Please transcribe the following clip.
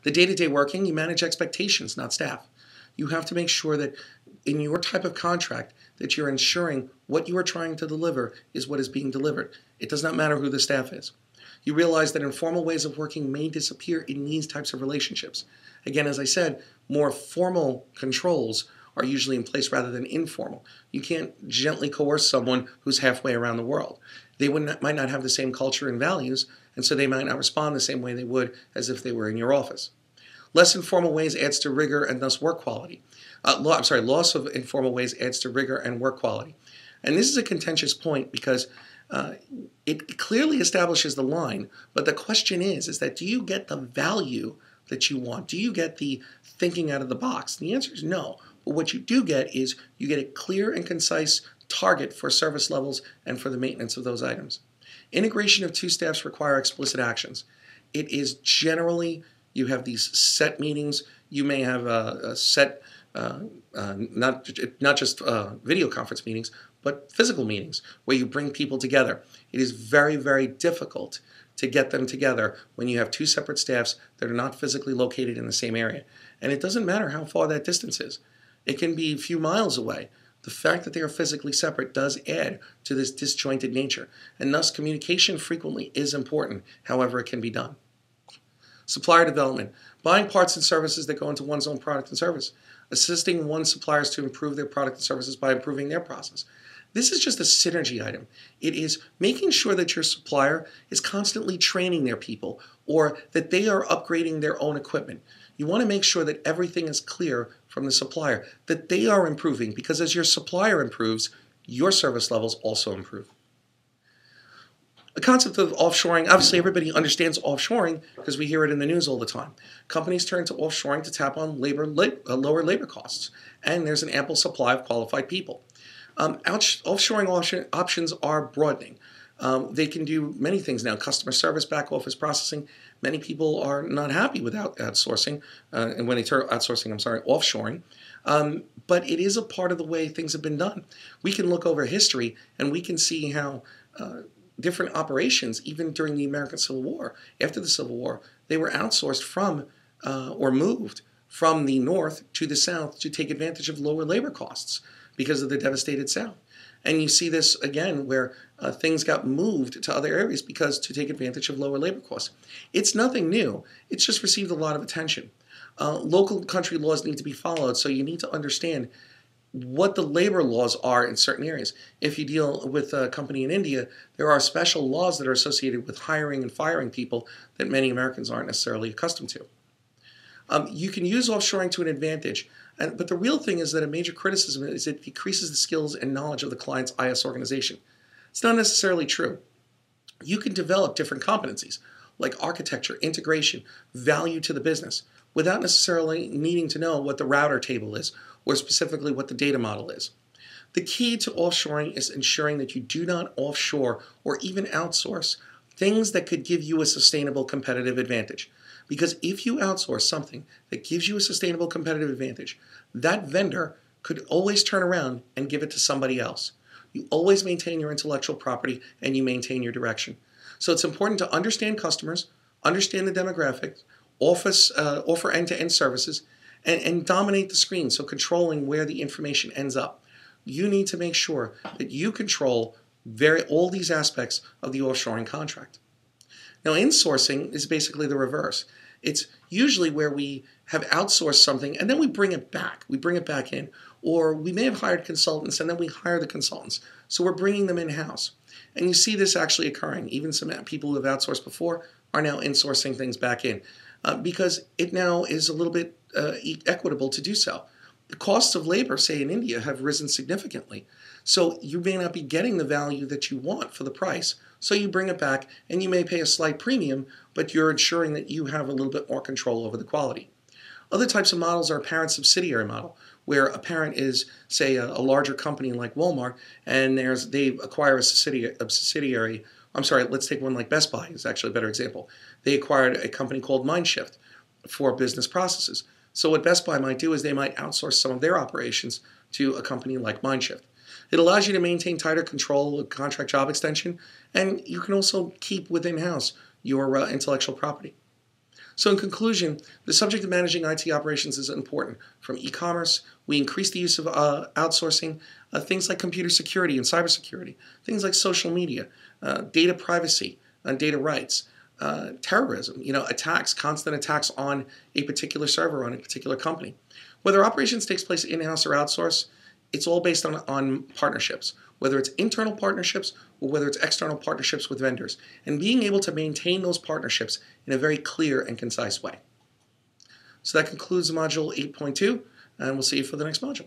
The day-to-day working, you manage expectations, not staff. You have to make sure that in your type of contract that you're ensuring what you are trying to deliver is what is being delivered. It does not matter who the staff is. You realize that informal ways of working may disappear in these types of relationships. Again, as I said, more formal controls are usually in place rather than informal. You can't gently coerce someone who's halfway around the world. They might not have the same culture and values, and so they might not respond the same way they would as if they were in your office. Less informal ways adds to rigor and thus work quality. Loss of informal ways adds to rigor and work quality. And this is a contentious point because it clearly establishes the line, but the question is that do you get the value that you want? Do you get the thinking out of the box? The answer is no. But what you do get is you get a clear and concise target for service levels and for the maintenance of those items. Integration of two staffs require explicit actions. It is generally, you have these set meetings. You may have a set, not just video conference meetings, but physical meetings where you bring people together. It is very, very difficult to get them together when you have two separate staffs that are not physically located in the same area. And it doesn't matter how far that distance is. It can be a few miles away. The fact that they are physically separate does add to this disjointed nature, and thus communication frequently is important, however it can be done. Supplier development, buying parts and services that go into one's own product and service, assisting one's suppliers to improve their product and services by improving their process. This is just a synergy item. It is making sure that your supplier is constantly training their people or that they are upgrading their own equipment. You want to make sure that everything is clear from the supplier, that they are improving, because as your supplier improves, your service levels also improve. The concept of offshoring, obviously everybody understands offshoring because we hear it in the news all the time. Companies turn to offshoring to tap on lower labor costs, and there's an ample supply of qualified people. Offshoring options are broadening. They can do many things now, customer service, back office processing. Many people are not happy with outsourcing, and when they turn offshoring. But it is a part of the way things have been done. We can look over history and we can see how different operations, even during the American Civil War, after the Civil War, they were outsourced from or moved from the North to the South to take advantage of lower labor costs because of the devastated South. And you see this again where things got moved to other areas to take advantage of lower labor costs. It's nothing new. It's just received a lot of attention. Local country laws need to be followed, so you need to understand what the labor laws are in certain areas. If you deal with a company in India, there are special laws that are associated with hiring and firing people that many Americans aren't necessarily accustomed to. You can use offshoring to an advantage, but the real thing is that a major criticism is it decreases the skills and knowledge of the client's IS organization. It's not necessarily true. You can develop different competencies like architecture, integration, value to the business without necessarily needing to know what the router table is or specifically what the data model is. The key to offshoring is ensuring that you do not offshore or even outsource things that could give you a sustainable competitive advantage. Because if you outsource something that gives you a sustainable competitive advantage, that vendor could always turn around and give it to somebody else. You always maintain your intellectual property and you maintain your direction. So it's important to understand customers, understand the demographics, offer end-to-end services, and dominate the screen, so controlling where the information ends up. You need to make sure that you control all these aspects of the offshoring contract. Now, insourcing is basically the reverse. It's usually where we have outsourced something and then we bring it back. We bring it back in. Or we may have hired consultants and then we hire the consultants. So we're bringing them in-house. And you see this actually occurring. Even some people who have outsourced before are now insourcing things back in because it now is a little bit equitable to do so. The costs of labor, say in India, have risen significantly. So you may not be getting the value that you want for the price. So you bring it back and you may pay a slight premium, but you're ensuring that you have a little bit more control over the quality. Other types of models are a parent subsidiary model, where a parent is, say, a larger company like Walmart, and they acquire a subsidiary. I'm sorry, let's take one like Best Buy is actually a better example. They acquired a company called MindShift for business processes. So what Best Buy might do is they might outsource some of their operations to a company like MindShift. It allows you to maintain tighter control of contract job extension, and you can also keep within-house your intellectual property. So in conclusion, the subject of managing IT operations is important. From e-commerce, we increase the use of outsourcing, things like computer security and cybersecurity, things like social media, data privacy and data rights, terrorism, attacks, constant attacks on a particular server, on a particular company. Whether operations takes place in-house or outsourced, it's all based on partnerships, whether it's internal partnerships or whether it's external partnerships with vendors, and being able to maintain those partnerships in a very clear and concise way. So that concludes module 8.2, and we'll see you for the next module.